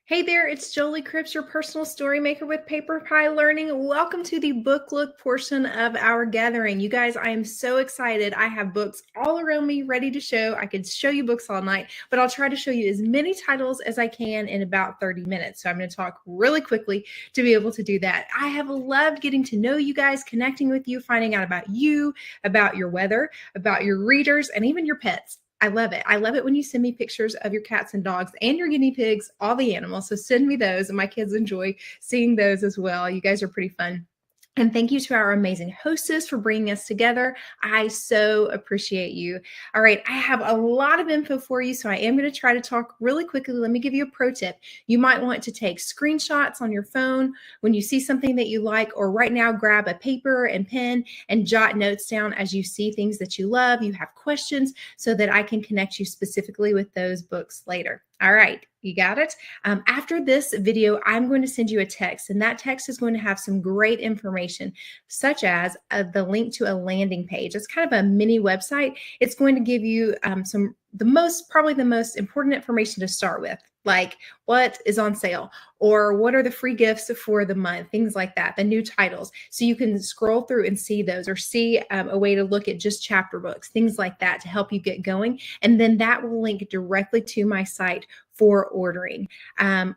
Hey there, it's Jolie Cripps, your personal story maker with PaperPie Learning. Welcome to the book look portion of our gathering. You guys, I am so excited. I have books all around me ready to show. I could show you books all night, but I'll try to show you as many titles as I can in about 30 minutes. So I'm going to talk really quickly to be able to do that. I have loved getting to know you guys, connecting with you, finding out about you, about your weather, about your readers, and even your pets. I love it. I love it when you send me pictures of your cats and dogs and your guinea pigs, all the animals. So send me those, and my kids enjoy seeing those as well. You guys are pretty fun. And thank you to our amazing hostess for bringing us together. I so appreciate you. All right, I have a lot of info for you, so I am going to try to talk really quickly. Let me give you a pro tip. You might want to take screenshots on your phone when you see something that you like, or right now grab a paper and pen and jot notes down as you see things that you love, you have questions, so that I can connect you specifically with those books later. All right, you got it? After this video, I'm going to send you a text, and that text is going to have some great information, such as the link to a landing page. It's kind of a mini website. It's going to give you probably the most important information to start with, like what is on sale, or what are the free gifts for the month, things like that, the new titles. So you can scroll through and see those, or see a way to look at just chapter books, things like that, to help you get going. And then that will link directly to my site for ordering.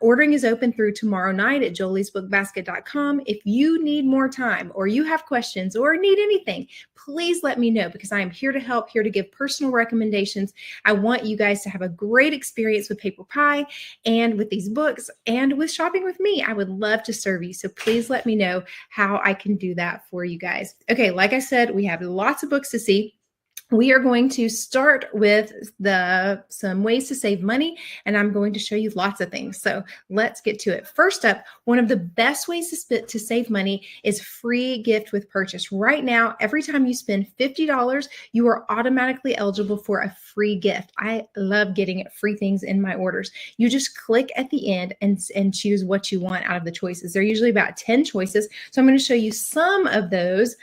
Ordering is open through tomorrow night at joliesbookbasket.com. If you need more time, or you have questions, or need anything, please let me know, because I am here to help, here to give personal recommendations. I want you guys to have a great experience with PaperPie and with these books and with shopping with me. I would love to serve you. So please let me know how I can do that for you guys. Okay, like I said, we have lots of books to see. We are going to start with some ways to save money, and I'm going to show you lots of things. So let's get to it. First up, one of the best ways to save money is free gift with purchase. Right now, every time you spend $50, you are automatically eligible for a free gift. I love getting free things in my orders. You just click at the end and choose what you want out of the choices. There are usually about 10 choices. So I'm going to show you some of those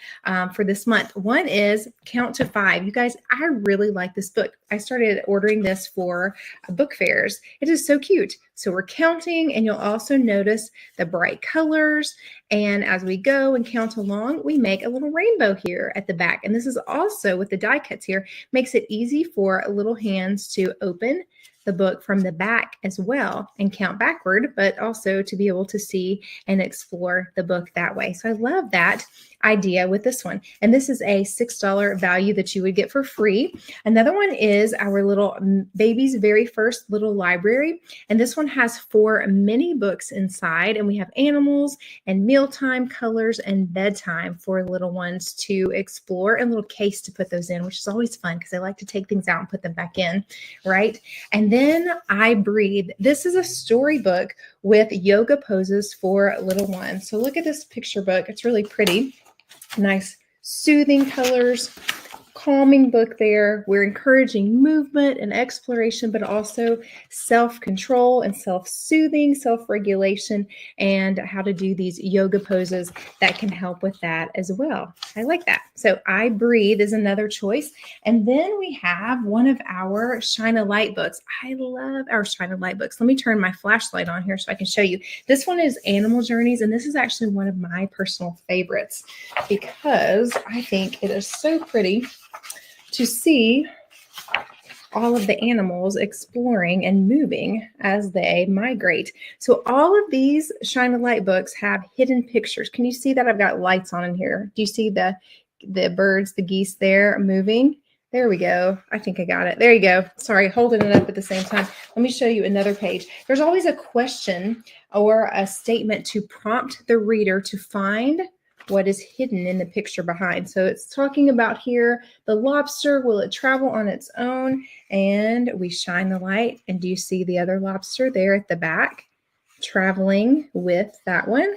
for this month. One is Count to 5. You guys, I really like this book. I started ordering this for book fairs. It is so cute. So we're counting, and you'll also notice the bright colors. And as we go and count along, we make a little rainbow here at the back. And this is also, with the die cuts here, makes it easy for little hands to open the book from the back as well and count backward, but also to be able to see and explore the book that way. So I love that idea with this one. And this is a $6 value that you would get for free. Another one is our little baby's very first little library. And this one has 4 mini books inside, and we have animals and mealtime, colors, and bedtime for little ones to explore, and a little case to put those in, which is always fun because I like to take things out and put them back in, right? And then I Breathe. This is a storybook with yoga poses for little ones. So look at this picture book. It's really pretty. Nice soothing colors, calming book there. We're encouraging movement and exploration, but also self-control and self-soothing, self-regulation, and how to do these yoga poses that can help with that as well. I like that. So I Breathe is another choice. And then we have one of our Shine a Light books. I love our Shine a Light books. Let me turn my flashlight on here so I can show you. This one is Animal Journeys, and this is actually one of my personal favorites because I think it is so pretty to see all of the animals exploring and moving as they migrate. So all of these Shine a Light books have hidden pictures. Can you see that? I've got lights on in here. Do you see the birds, the geese there moving? There we go. I think I got it. There you go. Sorry, holding it up at the same time. Let me show you another page. There's always a question or a statement to prompt the reader to find what is hidden in the picture behind. So it's talking about here, the lobster, will it travel on its own? And we shine the light. And do you see the other lobster there at the back traveling with that one?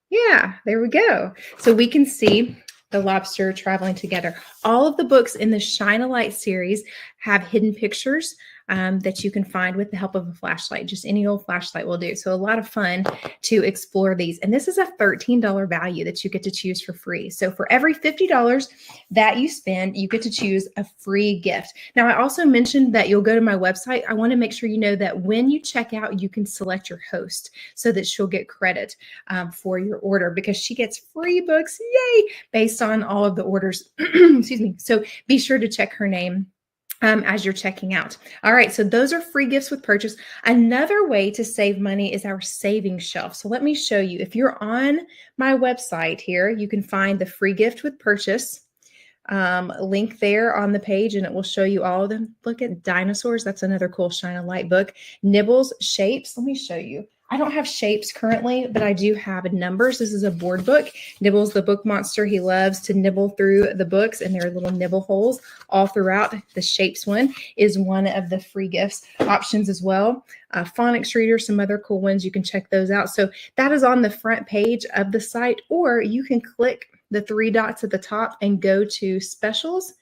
Yeah, there we go. So we can see the lobster traveling together. All of the books in the Shine a Light series have hidden pictures that you can find with the help of a flashlight. Just any old flashlight will do. So a lot of fun to explore these. And this is a $13 value that you get to choose for free. So for every $50 that you spend, you get to choose a free gift. Now, I also mentioned that you'll go to my website. I want to make sure you know that when you check out, you can select your host so that she'll get credit for your order, because she gets free books, yay, based on all of the orders. Excuse me. So be sure to check her name as you're checking out. All right, so those are free gifts with purchase. Another way to save money is our savings shelf. So let me show you. If you're on my website here, you can find the free gift with purchase link there on the page, and it will show you all of them. Look at dinosaurs. That's another cool shine a light book. Nibbles, shapes. Let me show you. I don't have shapes currently, but I do have numbers. This is a board book. Nibbles, the book monster, he loves to nibble through the books, and there are little nibble holes all throughout. The shapes one is one of the free gifts options as well. Phonics reader, some other cool ones. You can check those out. So that is on the front page of the site, or you can click the three dots at the top and go to specials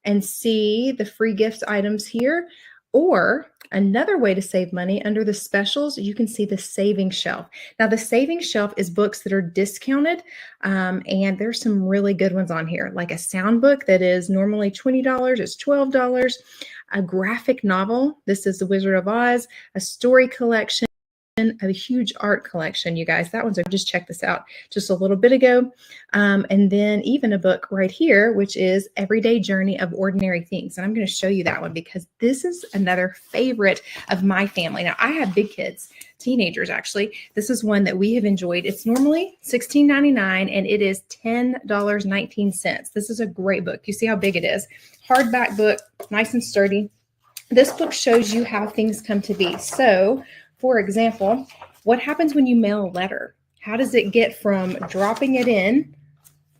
and see the free gift items here. Or another way to save money, under the specials, you can see the savings shelf. Now, the savings shelf is books that are discounted, and there's some really good ones on here, like a sound book that is normally $20, it's $12. A graphic novel, this is The Wizard of Oz, a story collection, a huge art collection, you guys. That one's, I just checked this out just a little bit ago. And then even a book right here, which is Everyday Journey of Ordinary Things. And I'm going to show you that one because this is another favorite of my family. Now, I have big kids, teenagers actually. This is one that we have enjoyed. It's normally $16.99 and it is $10.19. This is a great book. You see how big it is. Hardback book, nice and sturdy. This book shows you how things come to be. So, for example, what happens when you mail a letter? How does it get from dropping it in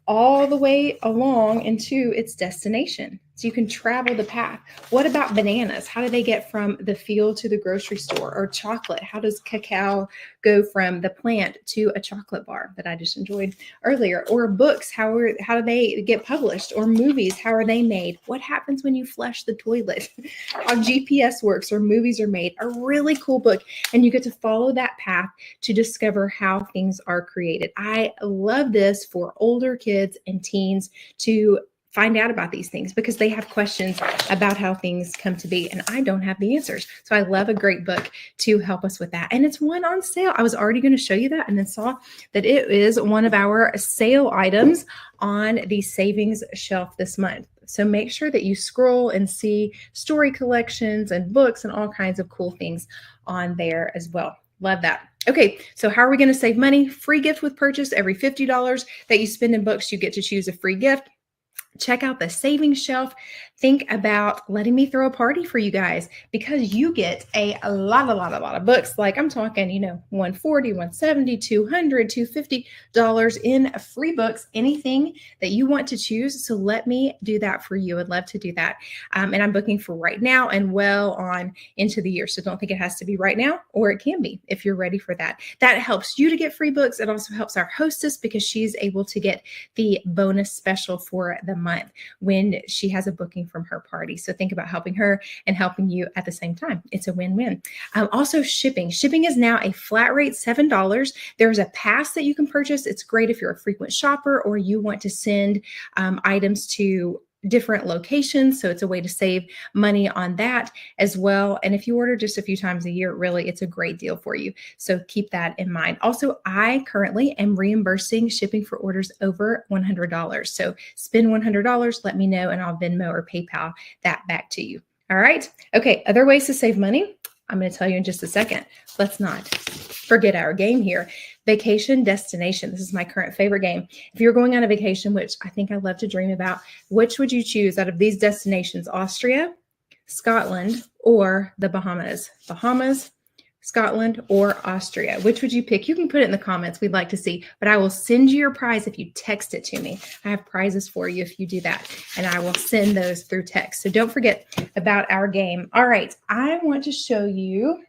all the way along into its destination? So you can travel the path. What about bananas? How do they get from the field to the grocery store? Or chocolate? How does cacao go from the plant to a chocolate bar that I just enjoyed earlier? Or books, how do they get published? Or movies, how are they made? What happens when you flush the toilet? How GPS works or movies are made. A really cool book. And you get to follow that path to discover how things are created. I love this for older kids and teens to find out about these things because they have questions about how things come to be, and I don't have the answers. So I love a great book to help us with that. And it's one on sale. I was already going to show you that and then saw that it is one of our sale items on the savings shelf this month. So make sure that you scroll and see story collections and books and all kinds of cool things on there as well. Love that. Okay, so how are we going to save money? Free gift with purchase. Every $50 that you spend in books, you get to choose a free gift. Check out the savings shelf. Think about letting me throw a party for you guys because you get a lot of books. Like I'm talking, $140, $170, $200, $250 in free books, anything that you want to choose. So let me do that for you. I'd love to do that. And I'm booking for right now and well on into the year. So don't think it has to be right now, or it can be if you're ready for that. That helps you to get free books. It also helps our hostess because she's able to get the bonus special for the month when she has a booking from her party. So think about helping her and helping you at the same time. It's a win-win. Also shipping. Shipping is now a flat rate, $7. There's a pass that you can purchase. It's great if you're a frequent shopper or you want to send items to different locations. So it's a way to save money on that as well. And if you order just a few times a year, really, it's a great deal for you. So keep that in mind. Also, I currently am reimbursing shipping for orders over $100. So spend $100, let me know, and I'll Venmo or PayPal that back to you. All right. Okay. Other ways to save money. I'm going to tell you in just a second. Let's not forget our game here. Vacation destination. This is my current favorite game. If you're going on a vacation, which I think I love to dream about, which would you choose out of these destinations? Austria, Scotland, or the Bahamas? Bahamas, Scotland, or Austria? Which would you pick? You can put it in the comments. We'd like to see, but I will send you your prize if you text it to me. I have prizes for you if you do that, and I will send those through text. So don't forget about our game. All right. I want to show you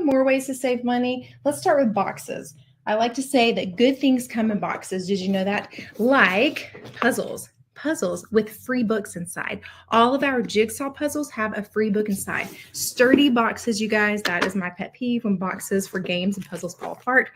more ways to save money. Let's start with boxes. I like to say that good things come in boxes. Did you know that? Like puzzles. puzzles with free books inside. All of our jigsaw puzzles have a free book inside. Sturdy boxes, you guys. That is my pet peeve, when boxes for games and puzzles fall apart.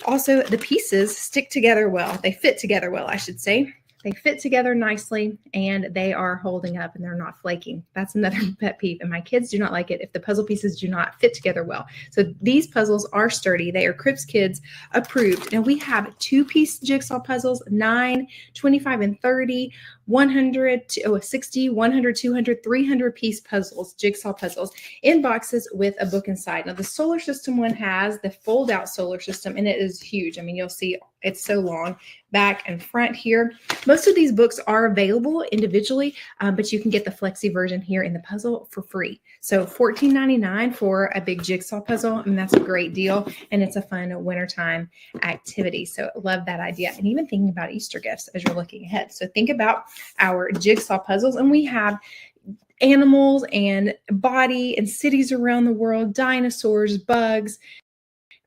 Also, the pieces stick together well. They fit together well, I should say. They fit together nicely, and they are holding up and they're not flaking. That's another pet peeve, and my kids do not like it if the puzzle pieces do not fit together well. So these puzzles are sturdy. They are Cribs Kids approved. And we have 2-piece jigsaw puzzles, 9, 25, and 30, 100, 60, 100, 200, 300-piece puzzles, jigsaw puzzles, in boxes with a book inside. Now, the solar system one has the fold-out solar system, and it is huge. I mean, you'll see it's so long, back and front here. Most of these books are available individually, but you can get the flexi version here in the puzzle for free. So $14.99 for a big jigsaw puzzle, and that's a great deal, and it's a fun wintertime activity. So love that idea. And even thinking about Easter gifts as you're looking ahead. So think about our jigsaw puzzles, and we have animals and body and cities around the world, dinosaurs, bugs,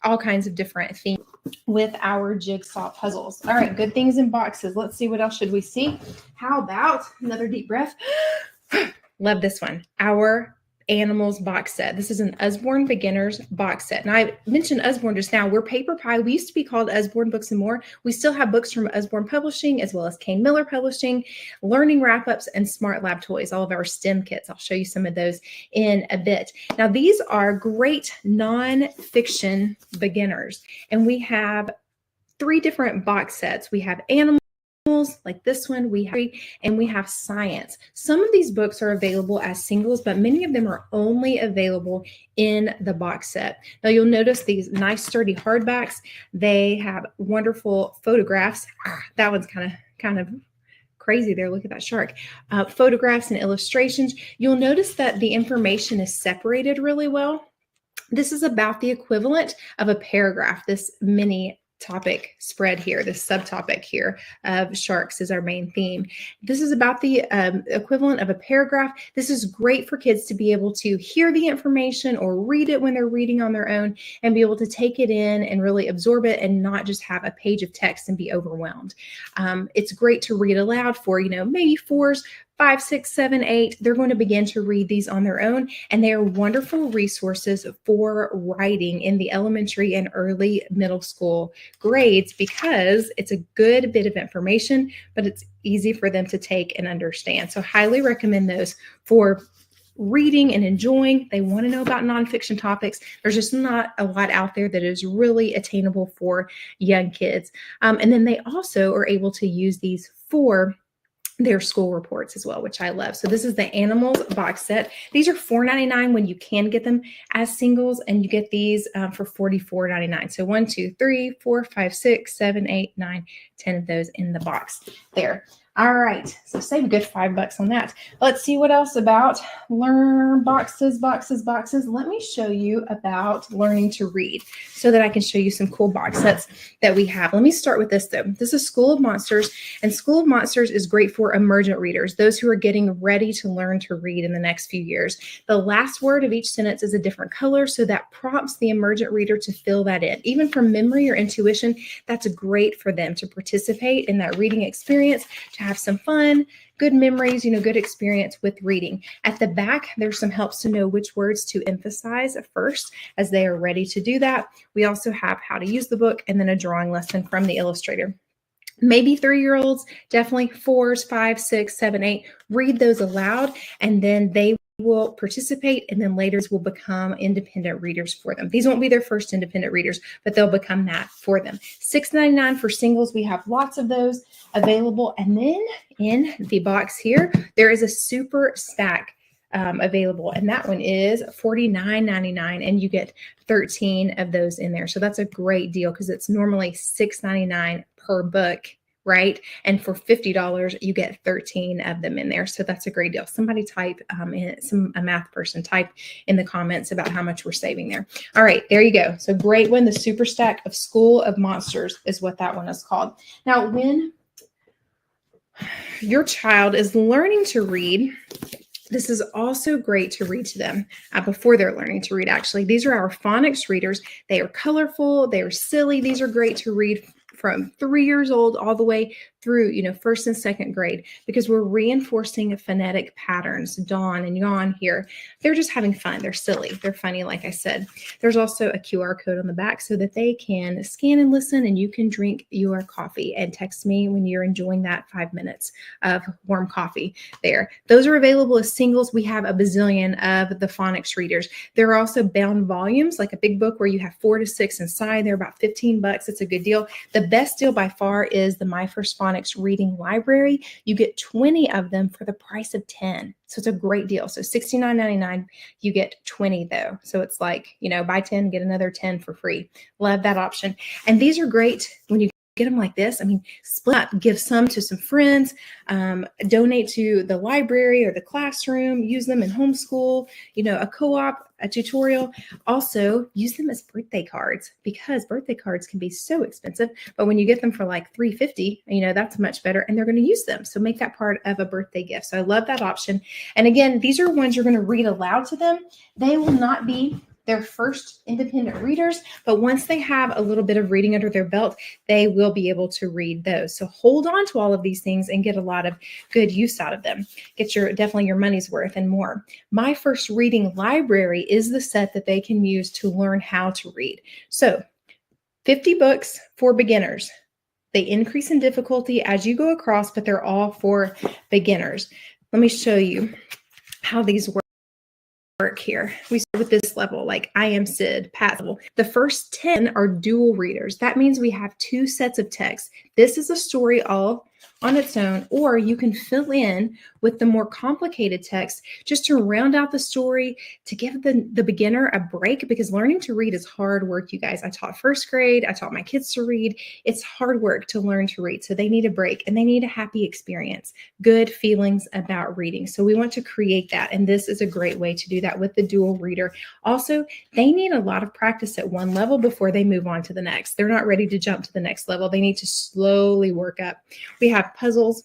all kinds of different themes with our jigsaw puzzles. All right, good things in boxes. Let's see, what else should we see? How about another deep breath? Love this one. Our Animals box set. This is an Usborne Beginners box set. And I mentioned Usborne just now. We're PaperPie. We used to be called Usborne Books and More. We still have books from Usborne Publishing, as well as Kane Miller Publishing, Learning Wrap-Ups, and Smart Lab Toys, all of our STEM kits. I'll show you some of those in a bit. Now, these are great nonfiction beginners. And we have 3 different box sets. We have animals, like this one, and we have science. Some of these books are available as singles, but many of them are only available in the box set. Now, you'll notice these nice sturdy hardbacks. They have wonderful photographs. That one's kind of crazy there. Look at that shark. Photographs and illustrations. You'll notice that the information is separated really well. This is about the equivalent of a paragraph, this mini topic spread here, this subtopic here of sharks is our main theme. This is about the equivalent of a paragraph. This is great for kids to be able to hear the information or read it when they're reading on their own and be able to take it in and really absorb it and not just have a page of text and be overwhelmed. It's great to read aloud for, maybe 4s, 5, 6, 7, 8, they're going to begin to read these on their own, and they are wonderful resources for writing in the elementary and early middle school grades because it's a good bit of information, but it's easy for them to take and understand. So highly recommend those for reading and enjoying. They want to know about nonfiction topics. There's just not a lot out there that is really attainable for young kids. And then they also are able to use these for their school reports as well, which I love. So this is the Animals box set. These are $4.99 when you can get them as singles, and you get these for $44.99. So 1, 2, 3, 4, 5, 6, 7, 8, 9, 10 of those in the box there. All right, so save a good $5 on that. Let's see what else about learn boxes. Let me show you about learning to read so that I can show you some cool box sets that we have. Let me start with this though. This is School of Monsters, and School of Monsters is great for emergent readers, those who are getting ready to learn to read in the next few years. The last word of each sentence is a different color, so that prompts the emergent reader to fill that in. Even from memory or intuition, that's great for them to participate in that reading experience, to have some fun, good memories, good experience with reading. At the back, there's some helps to know which words to emphasize first as they are ready to do that. We also have how to use the book and then a drawing lesson from the illustrator. Maybe 3-year-olds, definitely 4s, 5, 6, 7, 8, read those aloud, and then they will participate, and then later will become independent readers for them. These won't be their first independent readers, but they'll become that for them. $6.99 for singles. We have lots of those available. And then in the box here, there is a super stack available, and that one is $49.99, and you get 13 of those in there. So that's a great deal because it's normally $6.99 per book, right? And for $50, you get 13 of them in there. So that's a great deal. Somebody type, a math person type in the comments about how much we're saving there. All right, there you go. So great one. The super stack of School of Monsters is what that one is called. Now, when your child is learning to read, this is also great to read to them before they're learning to read, actually. These are our phonics readers. They are colorful. They are silly. These are great to read from 3 years old all the way through, first and second grade, because we're reinforcing phonetic patterns, dawn and yawn here. They're just having fun. They're silly. They're funny, like I said. There's also a QR code on the back so that they can scan and listen, and you can drink your coffee and text me when you're enjoying that 5 minutes of warm coffee there. Those are available as singles. We have a bazillion of the phonics readers. There are also bound volumes, like a big book where you have 4 to 6 inside. They're about $15. It's a good deal. The best deal by far is the My First Phonics reading library. You get 20 of them for the price of 10. So it's a great deal. So $69.99, you get 20 though. So it's like, buy 10, get another 10 for free. Love that option. And these are great when you get them like this. I mean, split up, give some to some friends, donate to the library or the classroom, use them in homeschool, a co-op, a tutorial. Also use them as birthday cards, because birthday cards can be so expensive, but when you get them for like $3.50, that's much better, and they're going to use them. So make that part of a birthday gift. So I love that option. And again, these are ones you're going to read aloud to them. They will not be their first independent readers, but once they have a little bit of reading under their belt, they will be able to read those. So hold on to all of these things and get a lot of good use out of them. Get definitely your money's worth and more. My First Reading Library is the set that they can use to learn how to read. So 50 books for beginners. They increase in difficulty as you go across, but they're all for beginners. Let me show you how these work here. We start with this level, like I Am Sid, Pat level. The first 10 are dual readers. That means we have 2 sets of text. This is a story all on its own, or you can fill in with the more complicated text just to round out the story, to give the beginner a break, because learning to read is hard work, you guys. I taught first grade. I taught my kids to read. It's hard work to learn to read. So they need a break, and they need a happy experience, good feelings about reading. So we want to create that. And this is a great way to do that with the dual reader. Also, they need a lot of practice at one level before they move on to the next. They're not ready to jump to the next level. They need to slowly work up. We have puzzles,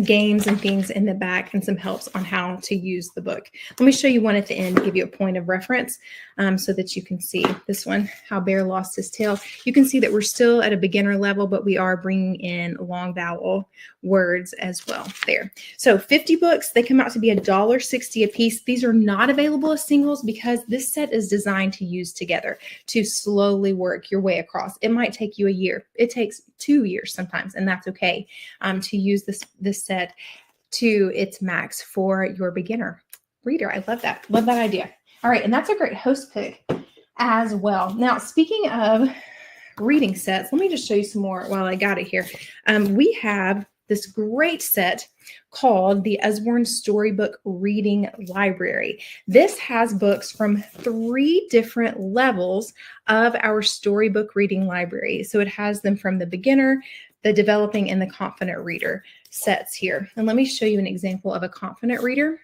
games, and things in the back, and some helps on how to use the book. Let me show you one at the end, give you a point of reference so that you can see this one, How Bear Lost His Tail. You can see that we're still at a beginner level, but we are bringing in long vowel words as well there. So 50 books, they come out to be $1.60 a piece. These are not available as singles because this set is designed to use together, to slowly work your way across. It might take you a year. It takes 2 years sometimes, and that's okay, to use this set to its max for your beginner reader. I love that. Love that idea. All right. And that's a great host pick as well. Now, speaking of reading sets, let me just show you some more while I got it here. We have this great set called the Usborne Storybook Reading Library. This has books from 3 different levels of our storybook reading library. So it has them from the beginner, the developing, and the confident reader sets here. And let me show you an example of a confident reader.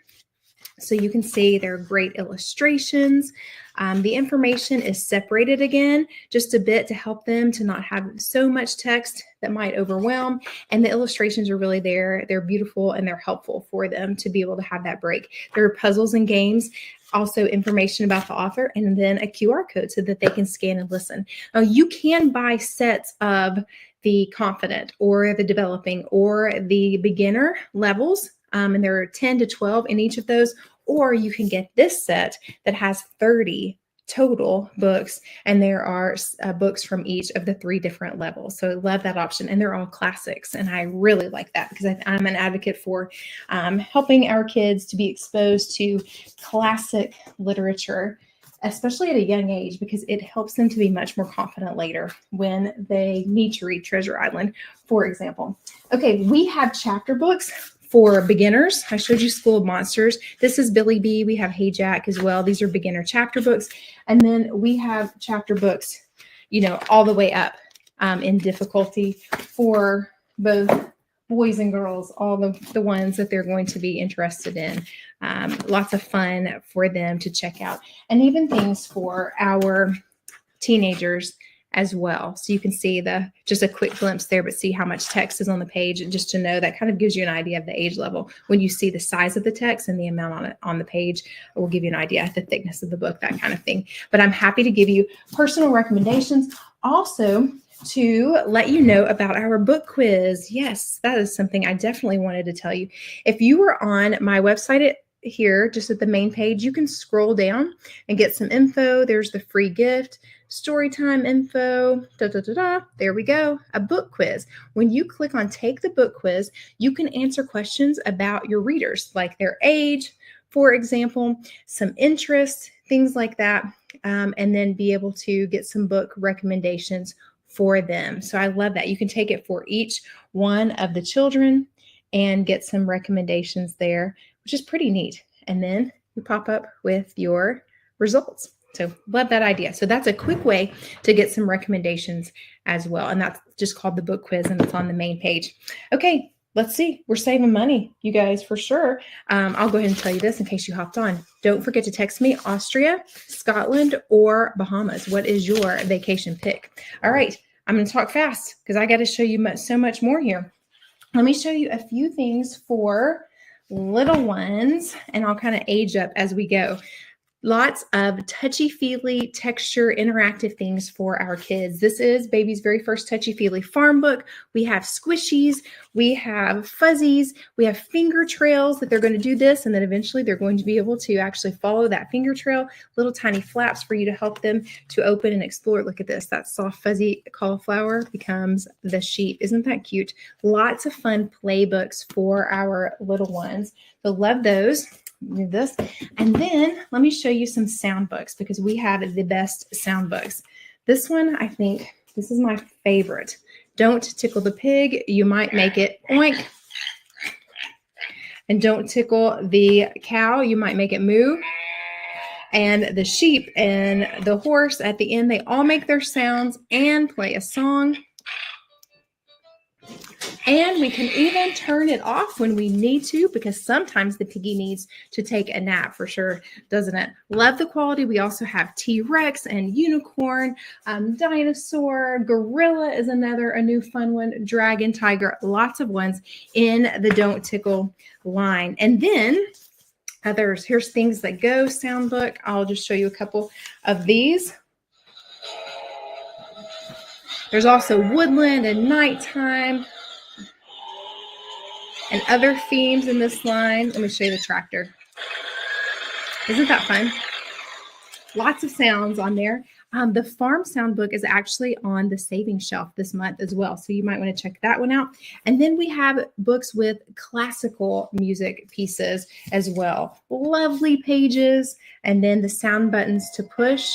So you can see there are great illustrations. The information is separated again just a bit to help them to not have so much text that might overwhelm. And the illustrations are really there. They're beautiful and they're helpful for them to be able to have that break. There are puzzles and games, also information about the author, and then a QR code so that they can scan and listen. You can buy sets of the confident or the developing or the beginner levels. And there are 10 to 12 in each of those, or you can get this set that has 30 total books, and there are books from each of the 3 different levels. So I love that option, and they're all classics, and I really like that because I'm an advocate for helping our kids to be exposed to classic literature, especially at a young age, because it helps them to be much more confident later when they need to read Treasure Island, for example. Okay, we have chapter books for beginners. I showed you School of Monsters. This is Billy B. We have Hey Jack as well. These are beginner chapter books. And then we have chapter books, all the way up in difficulty for both boys and girls, all the ones that they're going to be interested in. Lots of fun for them to check out. And even things for our teenagers as well. So you can see just a quick glimpse there, but see how much text is on the page. And just to know, that kind of gives you an idea of the age level. When you see the size of the text and the amount on the page, it will give you an idea of the thickness of the book, that kind of thing. But I'm happy to give you personal recommendations. Also, to let you know about our book quiz. Yes, that is something I definitely wanted to tell you. If you were on my website here, just at the main page, you can scroll down and get some info. There's the free gift, story time info, There we go, a book quiz. When you click on take the book quiz, you can answer questions about your readers, like their age, for example, some interests, things like that, and then be able to get some book recommendations for them. So I love that. You can take it for each one of the children and get some recommendations there, which is pretty neat. And then you pop up with your results. So love that idea. So that's a quick way to get some recommendations as well. And that's just called the book quiz, and it's on the main page. Okay, let's see. We're saving money, you guys, for sure. I'll go ahead and tell you this in case you hopped on. Don't forget to text me Austria, Scotland, or Bahamas. What is your vacation pick? All right, I'm going to talk fast because I got to show you so much more here. Let me show you a few things for little ones, and I'll kind of age up as we go. Lots of touchy-feely, texture, interactive things for our kids. This is Baby's very first touchy-feely farm book. We have squishies, we have fuzzies, we have finger trails that they're going to do this, and then eventually they're going to be able to actually follow that finger trail, little tiny flaps for you to help them to open and explore. Look at this, that soft fuzzy cauliflower becomes the sheep. Isn't that cute? Lots of fun play books for our little ones. So love those. Do this. And then let me show you some sound books because we have the best sound books. This one, I think, this is my favorite. Don't tickle the pig. You might make it oink. And don't tickle the cow. You might make it moo. And the sheep and the horse at the end, they all make their sounds and play a song. And we can even turn it off when we need to, because sometimes the piggy needs to take a nap for sure, doesn't it? Love the quality. We also have T-Rex and unicorn, dinosaur, gorilla is a new fun one, dragon, tiger, lots of ones in the Don't Tickle line. And then others, here's Things That Go sound book. I'll just show you a couple of these. There's also woodland and nighttime and other themes in this line. Let me show you the tractor. Isn't that fun? Lots of sounds on there. The farm sound book is actually on the savings shelf this month as well, so you might want to check that one out. And then we have books with classical music pieces as well. Lovely pages, and then the sound buttons to push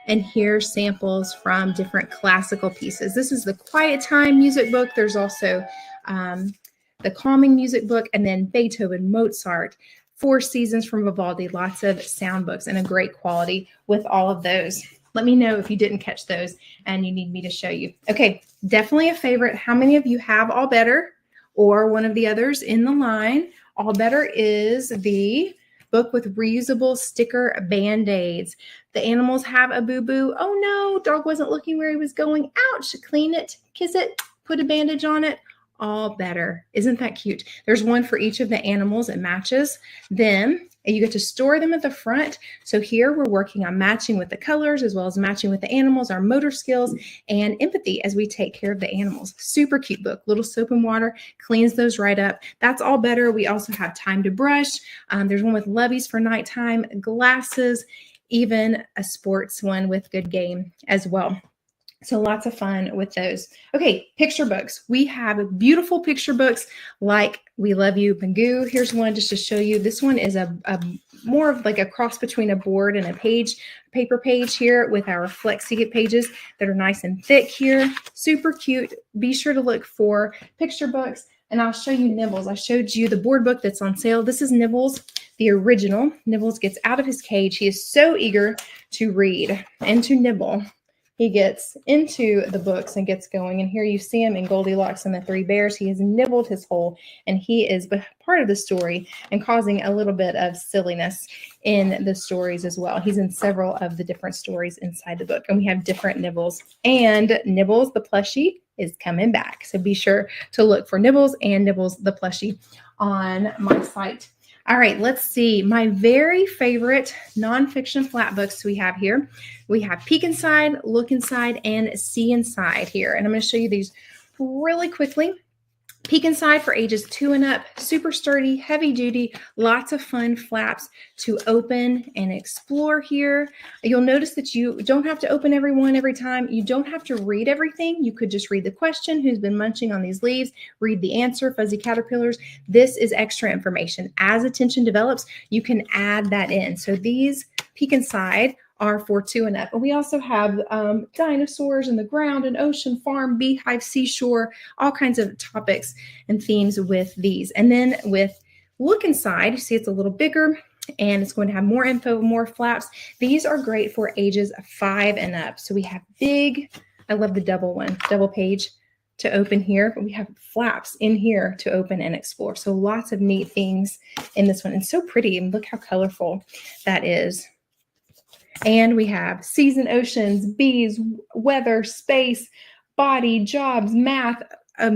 and hear samples from different classical pieces. This is the quiet time music book. There's also the calming music book, and then Beethoven, Mozart, Four Seasons from Vivaldi, lots of sound books and a great quality with all of those. Let me know if you didn't catch those and you need me to show you. Okay, definitely a favorite. How many of you have All Better or one of the others in the line? All Better is the book with reusable sticker Band-Aids. The animals have a boo-boo. Oh no, dog wasn't looking where he was going. Ouch, clean it, kiss it, put a bandage on it. All Better. Isn't that cute? There's one for each of the animals. It matches them, and you get to store them at the front. So here we're working on matching with the colors as well as matching with the animals, our motor skills and empathy as we take care of the animals. Super cute book. Little soap and water cleans those right up. That's All Better. We also have Time to Brush. There's one with Lubbies for nighttime, glasses, even a sports one with Good Game as well. So lots of fun with those. Okay, picture books. We have beautiful picture books like We Love You, Magoo. Here's one just to show you. This one is a more of like a cross between a board and a paper page here with our flexi pages that are nice and thick here. Super cute. Be sure to look for picture books, and I'll show you Nibbles. I showed you the board book that's on sale. This is Nibbles, the original. Nibbles gets out of his cage. He is so eager to read and to nibble. He gets into the books and gets going. And here you see him in Goldilocks and the Three Bears. He has nibbled his hole, and he is part of the story and causing a little bit of silliness in the stories as well. He's in several of the different stories inside the book, and we have different Nibbles. And Nibbles the plushie is coming back. So be sure to look for Nibbles and Nibbles the plushie on my site. All right, let's see. My very favorite nonfiction flat books we have here. We have Peek Inside, Look Inside, and See Inside here. And I'm going to show you these really quickly. Peek Inside for ages 2 and up, super sturdy, heavy duty, lots of fun flaps to open and explore here. You'll notice that you don't have to open every one every time. You don't have to read everything. You could just read the question, who's been munching on these leaves, read the answer, fuzzy caterpillars. This is extra information. As attention develops, you can add that in. So these Peek Inside are for 2 and up. And we also have dinosaurs in the ground, an ocean, farm, beehive, seashore, all kinds of topics and themes with these. And then with Look Inside, you see it's a little bigger and it's going to have more info, more flaps. These are great for ages 5 and up. So we have big, I love the double one, double page to open here, but we have flaps in here to open and explore. So lots of neat things in this one and so pretty. And look how colorful that is. And we have seas and oceans, bees, weather, space, body, jobs, math,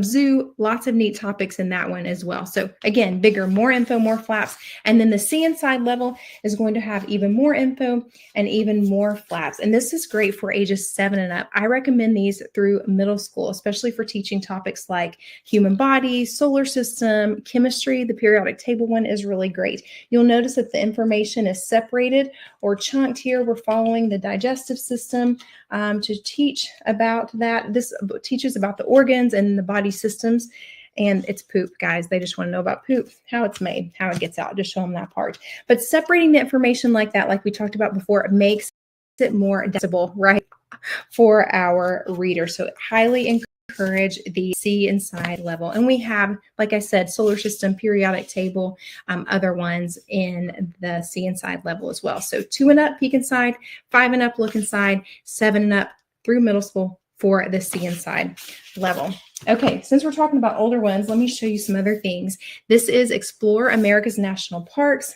zoo, lots of neat topics in that one as well. So again, bigger, more info, more flaps. And then the See Inside level is going to have even more info and even more flaps. And this is great for ages 7 and up. I recommend these through middle school, especially for teaching topics like human body, solar system, chemistry. The periodic table one is really great. You'll notice that the information is separated or chunked here. We're following the digestive system to teach about that. This teaches about the organs and the body systems, and it's poop, guys. They just want to know about poop, how it's made, how it gets out. Just show them that part. But separating the information like that, like we talked about before, it makes it more digestible, right, for our readers. So highly encourage the See Inside level. And we have, like I said, solar system, periodic table, other ones in the See Inside level as well. So 2 and up, Peek Inside, 5 and up, Look Inside, 7 and up through middle school for the See Inside level. Okay, since we're talking about older ones, let me show you some other things. This is Explore America's National Parks.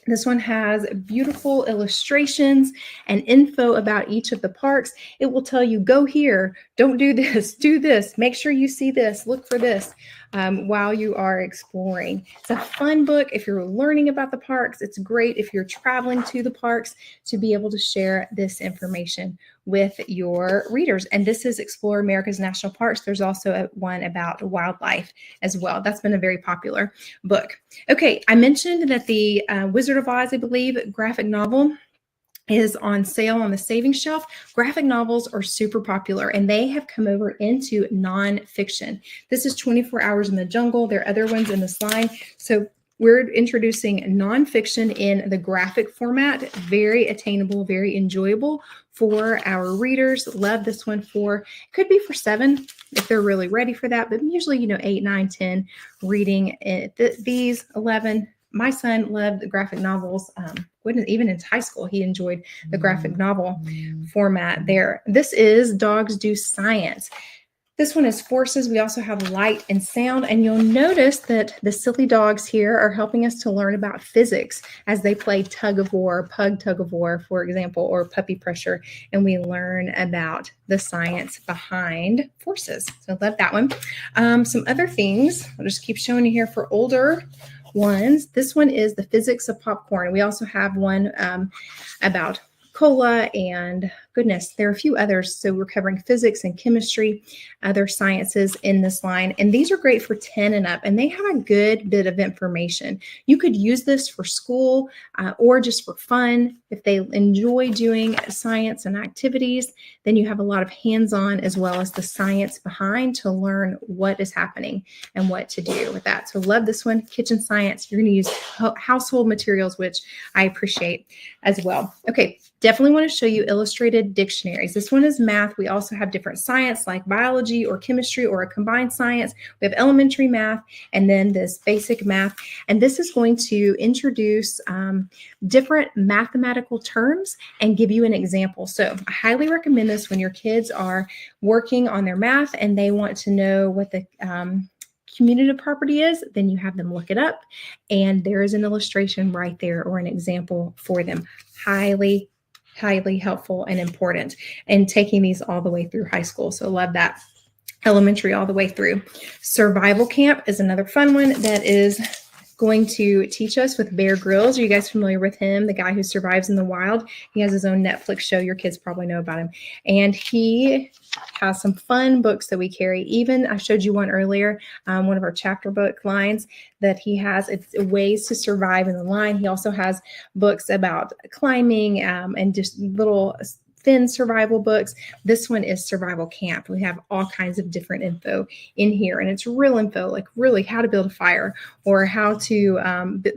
This one has beautiful illustrations and info about each of the parks. It will tell you, go here, don't do this, do this, make sure you see this, look for this while you are exploring. It's a fun book if you're learning about the parks. It's great if you're traveling to the parks to be able to share this information with your readers. And this is Explore America's National Parks. There's also one about wildlife as well. That's been a very popular book. Okay, I mentioned that the Wizard of Oz, I believe, graphic novel is on sale on the savings shelf. Graphic novels are super popular and they have come over into nonfiction. This is 24 Hours in the Jungle. There are other ones in this line. So we're introducing nonfiction in the graphic format. Very attainable, very enjoyable for our readers. Love this one for, could be for 7 if they're really ready for that, but usually, 8, 9, 10 reading it. These 11. My son loved the graphic novels. Even in high school, he enjoyed the graphic novel format there. This is Dogs Do Science. This one is Forces. We also have Light and Sound, and you'll notice that the silly dogs here are helping us to learn about physics as they play tug of war, pug tug of war, for example, or puppy pressure, and we learn about the science behind forces. So I love that one. Some other things, I'll just keep showing you here for older ones. This one is The Physics of Popcorn. We also have one about cola and goodness, there are a few others. So we're covering physics and chemistry, other sciences in this line. And these are great for 10 and up, and they have a good bit of information. You could use this for school or just for fun. If they enjoy doing science and activities, then you have a lot of hands-on as well as the science behind to learn what is happening and what to do with that. So love this one, Kitchen Science. You're going to use household materials, which I appreciate as well. Okay, definitely want to show you illustrated dictionaries. This one is math. We also have different science like biology or chemistry or a combined science. We have elementary math and then this basic math. And this is going to introduce different mathematical terms and give you an example. So I highly recommend this when your kids are working on their math and they want to know what the commutative property is, then you have them look it up and there is an illustration right there or an example for them. Highly helpful and important, and taking these all the way through high school. So love that. Elementary all the way through. Survival Camp is another fun one that is going to teach us with Bear Grylls. Are you guys familiar with him? The guy who survives in the wild. He has his own Netflix show. Your kids probably know about him. And he has some fun books that we carry. Even I showed you one earlier, one of our chapter book lines that he has. It's ways to survive in the line. He also has books about climbing and just little thin survival books. This one is survival camp. We have all kinds of different info in here, and it's real info, like really how to build a fire or how to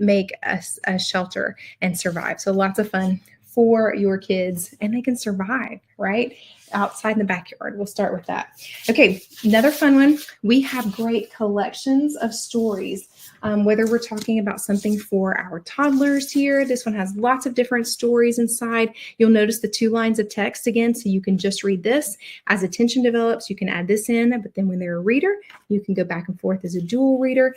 make a shelter and survive. So lots of fun for your kids, and they can survive, right? Outside in the backyard. We'll start with that. Okay, another fun one. We have great collections of stories. Whether we're talking about something for our toddlers here, this one has lots of different stories inside. You'll notice the 2 lines of text again, so you can just read this. As attention develops, you can add this in, but then when they're a reader, you can go back and forth as a dual reader.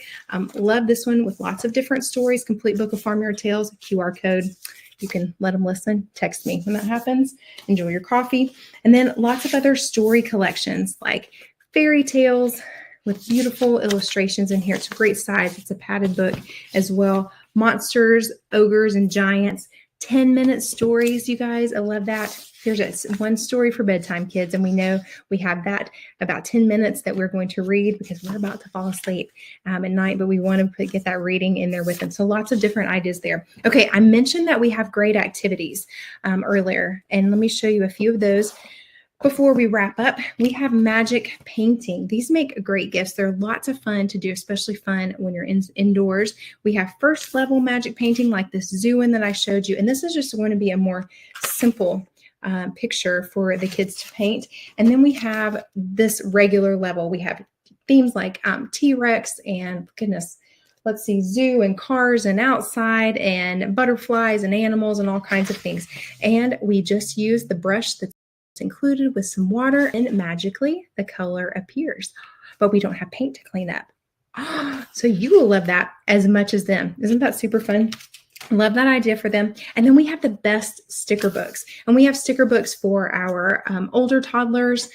Love this one with lots of different stories, complete book of Farmyard Tales, QR code. You can let them listen. Text me when that happens. Enjoy your coffee. And then lots of other story collections like fairy tales with beautiful illustrations in here. It's a great size. It's a padded book as well. Monsters, ogres, and giants. 10-minute stories, you guys. I love that. Here's one story for bedtime, kids. And we know we have that about 10 minutes that we're going to read because we're about to fall asleep at night, but we want to get that reading in there with them. So lots of different ideas there. Okay, I mentioned that we have great activities earlier, and let me show you a few of those. Before we wrap up, we have magic painting. These make great gifts. They're lots of fun to do, especially fun when you're indoors. We have first level magic painting like this zoo one that I showed you. And this is just going to be a more simple picture for the kids to paint. And then we have this regular level. We have themes like T-Rex and goodness, let's see, zoo and cars and outside and butterflies and animals and all kinds of things. And we just use the brush that's included with some water, and magically the color appears. But we don't have paint to clean up. So you will love that as much as them. Isn't that super fun? Love that idea for them. And then we have the best sticker books. And we have sticker books for our older toddlers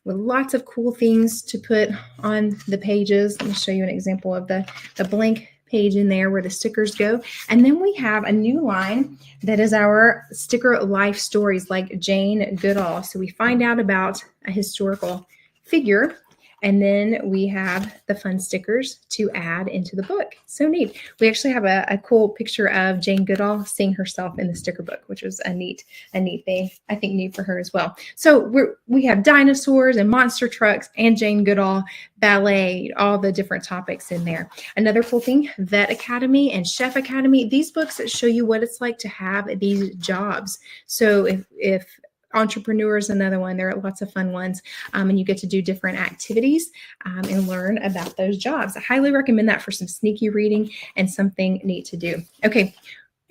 with lots of cool things to put on the pages. Let me show you an example of the blank page in there where the stickers go. And then we have a new line that is our sticker life stories like Jane Goodall. So we find out about a historical figure, and then we have the fun stickers to add into the book. So neat. We actually have a cool picture of Jane Goodall seeing herself in the sticker book, which was a neat thing, I think, neat for her as well. So we have dinosaurs and monster trucks and Jane Goodall, ballet, all the different topics in there. Another cool thing, Vet Academy and Chef Academy. These books that show you what it's like to have these jobs. So if Entrepreneur is another one. There are lots of fun ones, and you get to do different activities and learn about those jobs. I highly recommend that for some sneaky reading and something neat to do. Okay,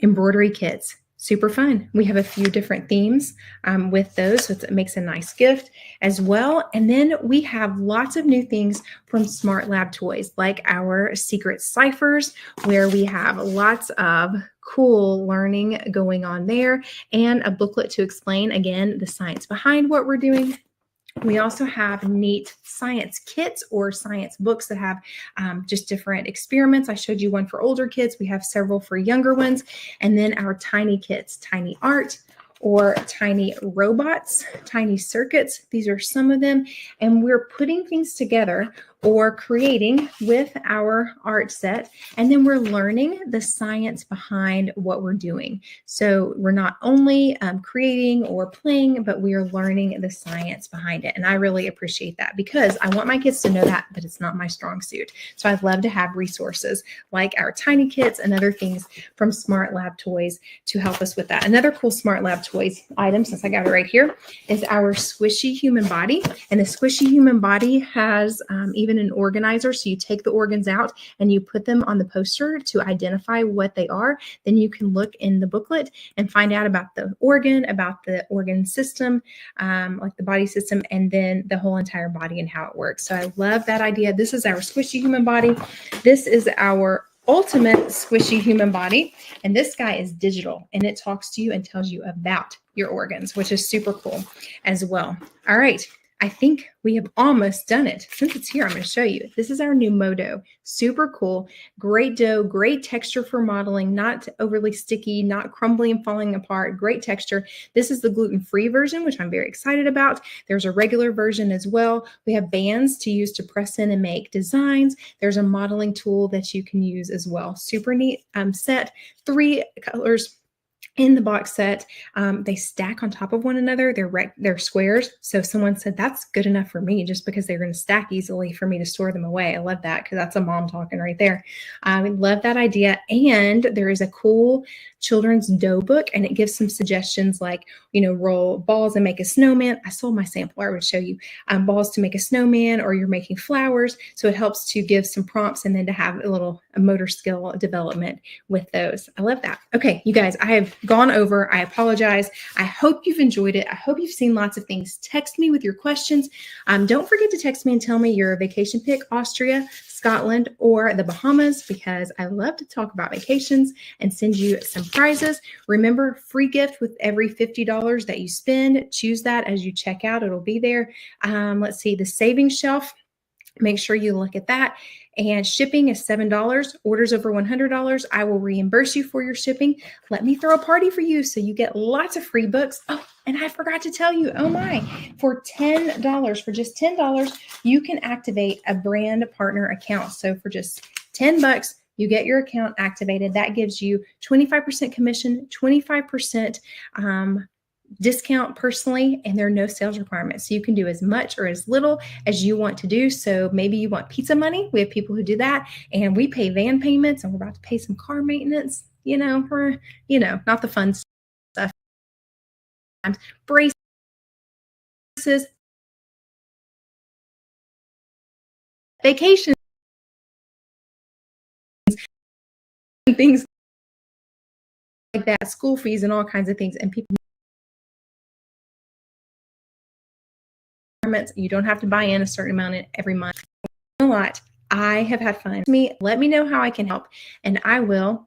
embroidery kits. Super fun. We have a few different themes with those, so it makes a nice gift as well. And then we have lots of new things from Smart Lab Toys, like our secret ciphers, where we have lots of cool learning going on there, and a booklet to explain, again, the science behind what we're doing. We also have neat science kits or science books that have just different experiments. I showed you one for older kids. We have several for younger ones. And then our tiny kits, tiny art or tiny robots, tiny circuits. These are some of them. And we're putting things together or creating with our art set. And then we're learning the science behind what we're doing. So we're not only creating or playing, but we are learning the science behind it. And I really appreciate that because I want my kids to know that, but it's not my strong suit. So I'd love to have resources like our tiny kits and other things from Smart Lab Toys to help us with that. Another cool Smart Lab Toys item, since I got it right here, is our squishy human body. And the squishy human body has even an organizer. So you take the organs out and you put them on the poster to identify what they are. Then you can look in the booklet and find out about the organ system, like the body system, and then the whole entire body and how it works. So I love that idea. This is our squishy human body. This is our ultimate squishy human body. And this guy is digital and it talks to you and tells you about your organs, which is super cool as well. All right. I think we have almost done it. Since it's here, I'm going to show you. This is our new Modo. Super cool. Great dough, great texture for modeling, not overly sticky, not crumbly and falling apart. Great texture. This is the gluten-free version, which I'm very excited about. There's a regular version as well. We have bands to use to press in and make designs. There's a modeling tool that you can use as well. Super neat set. 3 colors in the box set. They stack on top of one another. They're squares. So someone said that's good enough for me, just because they're going to stack easily for me to store them away. I love that, because that's a mom talking right there. I love that idea. And there is a cool children's dough book, and it gives some suggestions like, roll balls and make a snowman. I sold my sample. I would show you balls to make a snowman, or you're making flowers. So it helps to give some prompts and then to have a motor skill development with those. I love that. Okay, you guys, I have gone over. I apologize. I hope you've enjoyed it. I hope you've seen lots of things. Text me with your questions. Don't forget to text me and tell me your vacation pick, Austria, Scotland, or the Bahamas, because I love to talk about vacations and send you some prizes. Remember, free gift with every $50 that you spend. Choose that as you check out. It'll be there. Let's see, the savings shelf. Make sure you look at that. And shipping is $7. Orders over $100, I will reimburse you for your shipping. Let me throw a party for you so you get lots of free books. Oh, and I forgot to tell you, oh my, for just $10, you can activate a brand partner account. So for just $10, you get your account activated. That gives you 25% commission, 25% discount personally, and there are no sales requirements. So you can do as much or as little as you want to do. So maybe you want pizza money. We have people who do that, and we pay van payments, and we're about to pay some car maintenance, for, not the fun stuff. Braces, vacations, and things like that, school fees and all kinds of things. And people, you don't have to buy in a certain amount every month. A lot. I have had fun. Let me know how I can help, and I will